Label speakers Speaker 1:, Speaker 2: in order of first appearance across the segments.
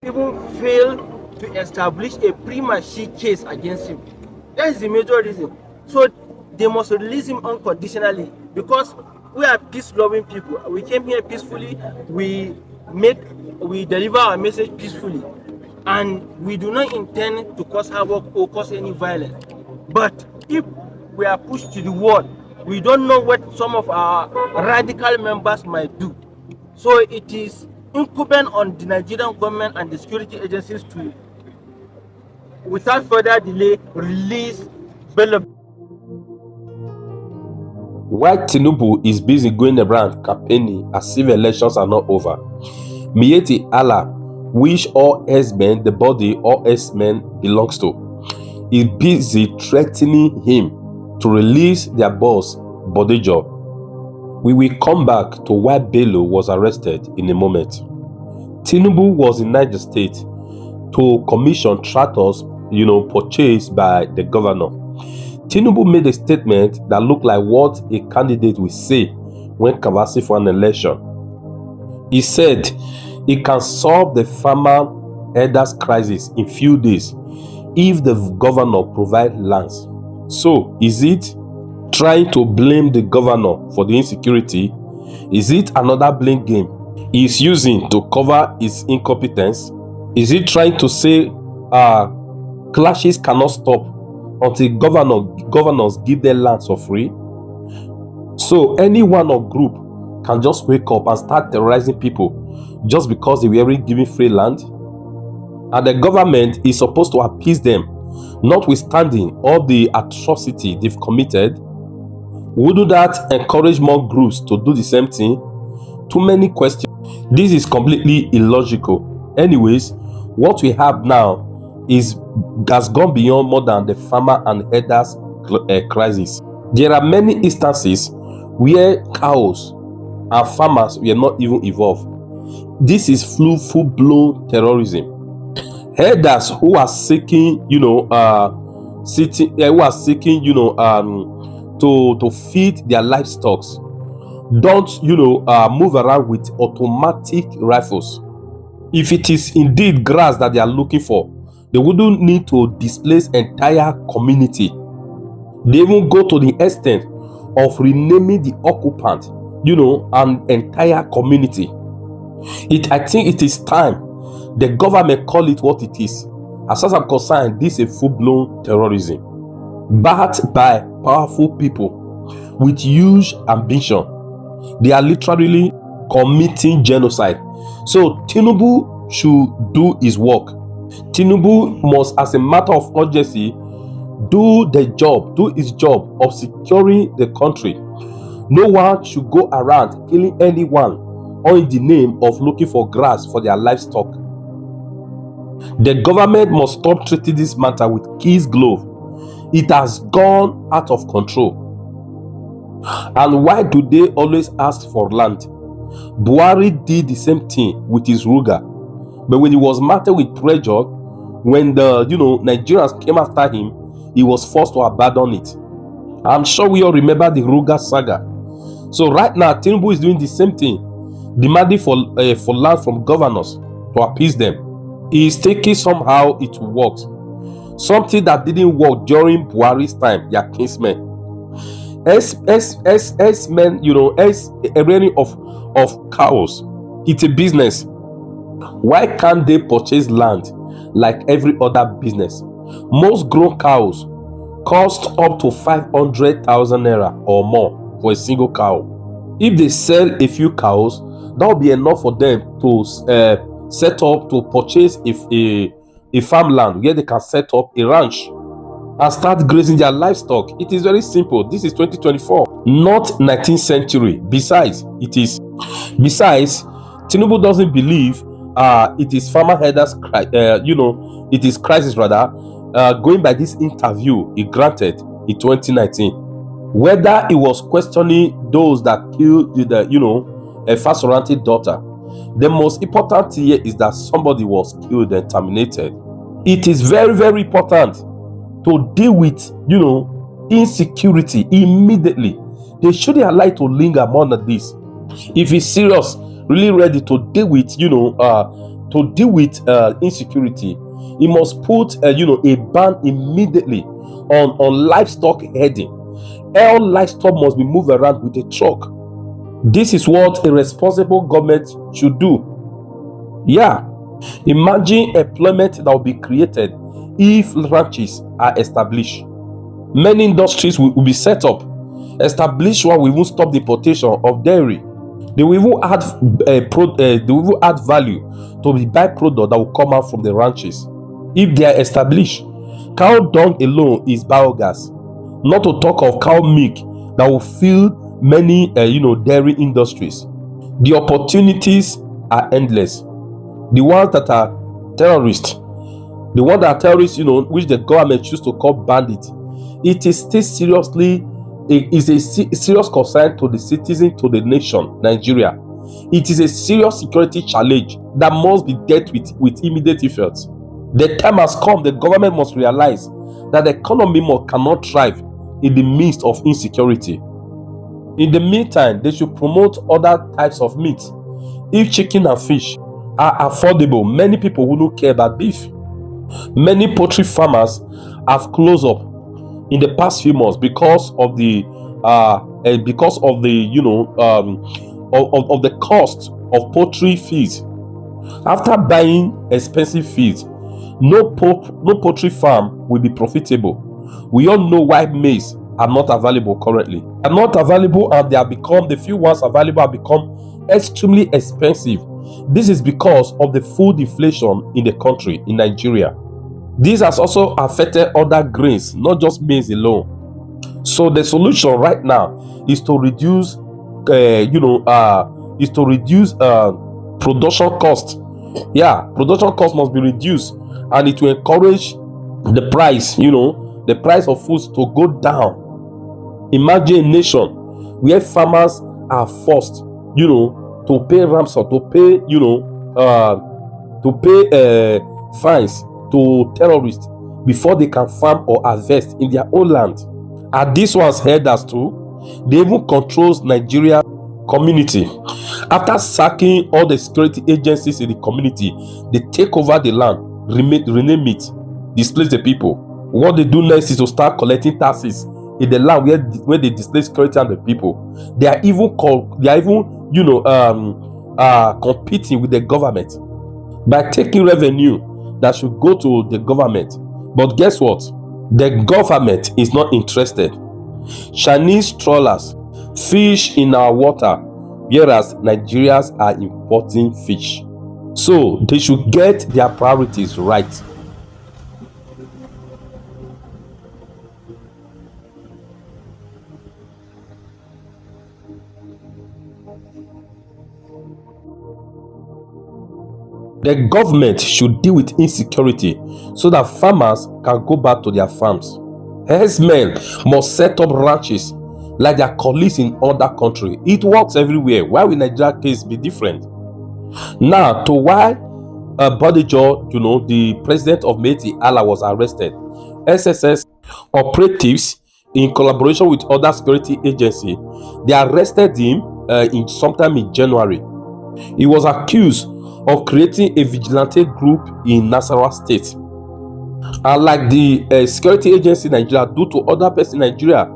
Speaker 1: even fail to establish a prima facie case against him. That is the major reason. So they must release him unconditionally, because we are peace-loving people. We came here peacefully. We deliver our message peacefully, and we do not intend to cause havoc or cause any violence. But if we are pushed to the wall, we don't know what some of our radical members might do. So it is incumbent on the Nigerian government and the security agencies to, without further delay, release Bello.
Speaker 2: While Tinubu is busy going around campaigning as if elections are not over, Miyetti Allah, which all S-men, the body all S-men belongs to, is busy threatening him to release their boss, Bodejo. We will come back to why Bello was arrested in a moment. Tinubu was in Niger State to commission tractors, purchased by the governor. Tinubu made a statement that looked like what a candidate will say when canvassing for an election. He said he can solve the farmer herders crisis in few days if the governor provides lands. So, is it trying to blame the governor for the insecurity? Is it another blame game he's using to cover his incompetence? Is he trying to say clashes cannot stop until governors give their lands for free? So anyone or group can just wake up and start terrorizing people just because they were already given free land? And the government is supposed to appease them, notwithstanding all the atrocity they've committed. Wouldn't that encourage more groups to do the same thing? Too many questions. This is completely illogical. Anyways, what we have now has gone beyond more than the farmer and herders crisis. There are many instances where cows and farmers were not even involved. This is full-blown terrorism. Herders who are seeking, to feed their livestock don't, move around with automatic rifles. If it is indeed grass that they are looking for, they wouldn't need to displace entire community. They even go to the extent of renaming the occupant, an entire community. I think it is time the government call it what it is. As far as I'm concerned, this is a full-blown terrorism backed by powerful people with huge ambition. They are literally committing genocide. So Tinubu should do his work. Tinubu must, as a matter of urgency, do his job of securing the country. No one should go around killing anyone or in the name of looking for grass for their livestock. The government must stop treating this matter with kid glove. It has gone out of control. And why do they always ask for land? Buhari did the same thing with his RUGA. But when he was met with pressure, when the Nigerians came after him, he was forced to abandon it. I'm sure we all remember the RUGA saga. So right now, Tinubu is doing the same thing, demanding for land from governors to appease them. He is taking somehow it works. Something that didn't work during Buhari's time, their kinsmen. Men, a rearing of cows. It's a business. Why can't they purchase land like every other business? Most grown cows cost up to 500,000 naira or more for a single cow. If they sell a few cows, that will be enough for them to set up to purchase a farmland where they can set up a ranch and start grazing their livestock. It is very simple. This is 2024, not 19th century. Besides, Tinubu doesn't believe it is farmer herders, it is crisis rather, going by this interview he granted in 2019. Whether he was questioning those that killed a fast-oriented daughter, the most important thing here is that somebody was killed and terminated. It is very, very important to deal with, insecurity immediately. They shouldn't allow it to linger more than this. If he's serious, really ready to deal with, to deal with insecurity, he must put a ban immediately on livestock herding. All livestock must be moved around with a truck. This is what a responsible government should do. Yeah, imagine employment that will be created if ranches are established. Many industries will be set up. Established one will even stop the importation of dairy. They will even add value to the byproduct that will come out from the ranches. If they are established, cow dung alone is biogas. Not to talk of cow milk that will fill many dairy industries. The opportunities are endless. The ones that are terrorists, which the government choose to call bandits, it is still a serious concern to the citizen, to the nation, Nigeria. It is a serious security challenge that must be dealt with immediate effect. The time has come. The government must realize that the economy cannot thrive in the midst of insecurity. In the meantime, they should promote other types of meat. If chicken and fish are affordable, many people will not care about beef. Many poultry farmers have closed up in the past few months because of the cost of poultry feeds. After buying expensive feeds, no poultry farm will be profitable. We all know why maize are not available currently. Are not available, and the few ones available have become extremely expensive. This is because of the food inflation in the country, in Nigeria. This has also affected other grains, not just maize alone. So the solution right now is to reduce production cost. Yeah, production cost must be reduced, and it will encourage the price of foods to go down. Imagine a nation where farmers are forced to pay ransom, to pay fines to terrorists before they can farm or harvest in their own land. And these ones heard us too. They even controls Nigeria community. After sacking all the security agencies in the community, they take over the land, rename it, displace the people. What they do next is to start collecting taxes in the land where they displace security and the people. They are even competing with the government by taking revenue that should go to the government. But guess what? The government is not interested. Chinese trawlers fish in our water, whereas Nigerians are importing fish. So they should get their priorities right. The government should deal with insecurity so that farmers can go back to their farms. Herdsmen must set up ranches like their colleagues in other countries. It works everywhere. Why will Nigeria case be different? Now, to why Bodijo, the president of Miyetti was arrested. SSS operatives, in collaboration with other security agencies, they arrested him sometime in January. He was accused of creating a vigilante group in Nasarawa State. And like the security agency in Nigeria do to other persons in Nigeria,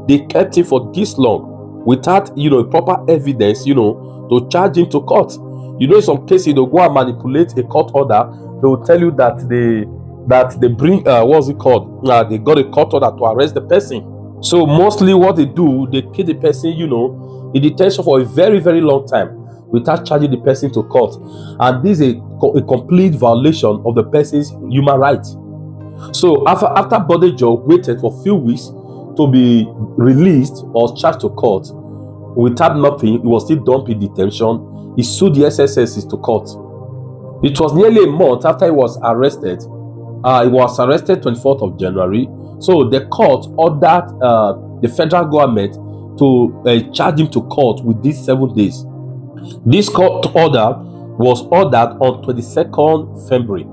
Speaker 2: they kept him for this long without proper evidence to charge him to court. In some cases they'll go and manipulate a court order. They will tell you that they bring what's it called? They got a court order to arrest the person. So mostly what they do, they keep the person in detention for a very, very long time without charging the person to court. And this is a complete violation of the person's human rights. So after Bodijo waited for a few weeks to be released or charged to court, without nothing, he was still dumped in detention. He sued the SSS to court. It was nearly a month after he was arrested. He was arrested 24th of January. So the court ordered the federal government to charge him to court with these 7 days. This court order was ordered on 22nd February.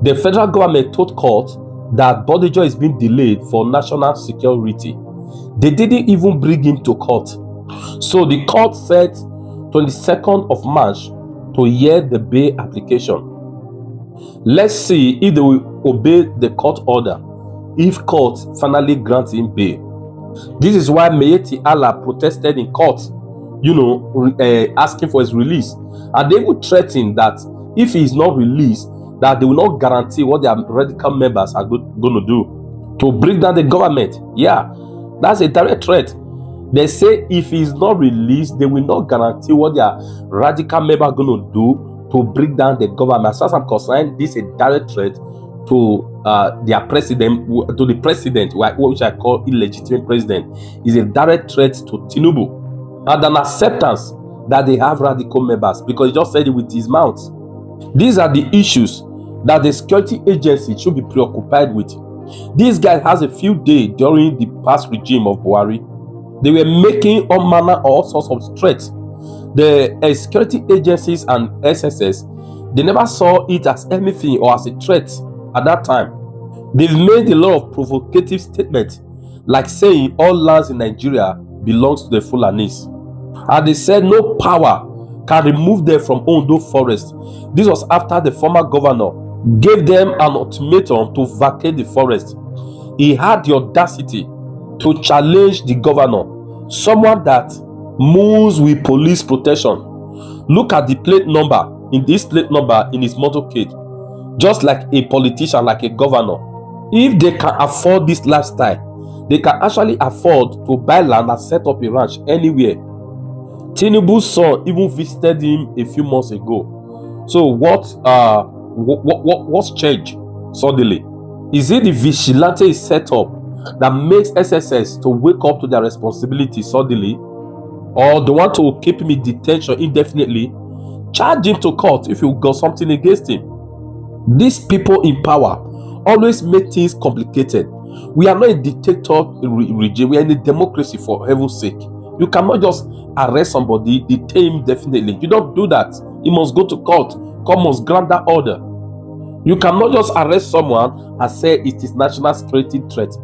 Speaker 2: The federal government told court that Bodijo is being delayed for national security. They didn't even bring him to court. So the court set 22nd of March to hear the bail application. Let's see if they will obey the court order, if court finally grants him bail. This is why Miyetti Allah protested in court, asking for his release. And they will threaten that if he is not released, that they will not guarantee what their radical members are going to do to bring down the government. Yeah, that's a direct threat. They say if he is not released, they will not guarantee what their radical members are going to do to bring down the government. As far as I'm concerned, this is a direct threat to their president, to the president, which I call illegitimate president. Is a direct threat to Tinubu and an acceptance that they have radical members, because he just said it with his mouth. These are the issues that the security agency should be preoccupied with. This guy has a few days during the past regime of Buhari. They were making all sorts of threats. The security agencies and SSS, they never saw it as anything or as a threat at that time. They've made a lot of provocative statements, like saying all lands in Nigeria belongs to the Fulanis. And they said no power can remove them from Ondo Forest. This was after the former governor gave them an ultimatum to vacate the forest. He had the audacity to challenge the governor, someone that moves with police protection. Look at the plate number in his motorcade, just like a politician, like a governor. If they can afford this lifestyle, they can actually afford to buy land and set up a ranch anywhere. Tinubu's son even visited him a few months ago. So what's changed suddenly? Is it the vigilante setup that makes SSS to wake up to their responsibility suddenly, or they want to keep him in detention indefinitely? Charge him to court if you got something against him. These people in power always make things complicated. We are not a dictator regime. We are in a democracy, for heaven's sake. You cannot just arrest somebody, detain him definitely. You don't do that. He must go to court. Court must grant that order. You cannot just arrest someone and say it is national security threat.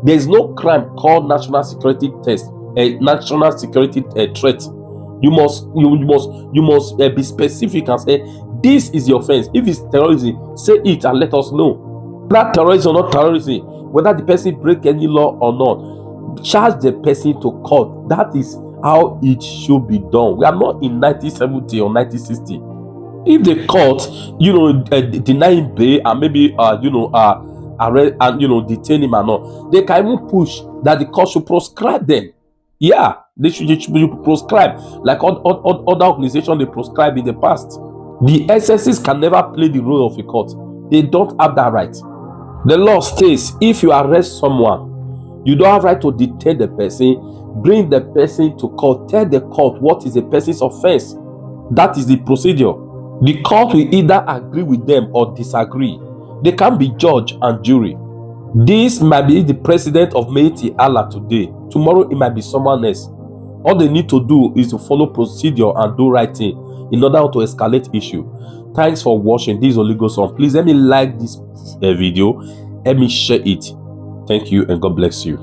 Speaker 2: There is no crime called national security threat. You must be specific and say this is the offense. If it's terrorism, say it and let us know. Not terrorism or not terrorism, whether the person break any law or not, charge the person to court. That is how it should be done. We are not in 1970 or 1960. If the court, deny him bail and maybe arrest and detain him and all, they can even push that the court should proscribe them. Yeah, they should proscribe, like other organizations they proscribe in the past. The SSs can never play the role of a court. They don't have that right. The law states if you arrest someone, you don't have right to detain the person, bring the person to court, tell the court what is the person's offense. That is the procedure. The court will either agree with them or disagree. They can't be judge and jury. This might be the president of Miyetti Allah today. Tomorrow it might be someone else. All they need to do is to follow procedure and do right thing in order to escalate issue. Thanks for watching. This is Oligoson. Please let me like this video. Let me share it. Thank you and God bless you.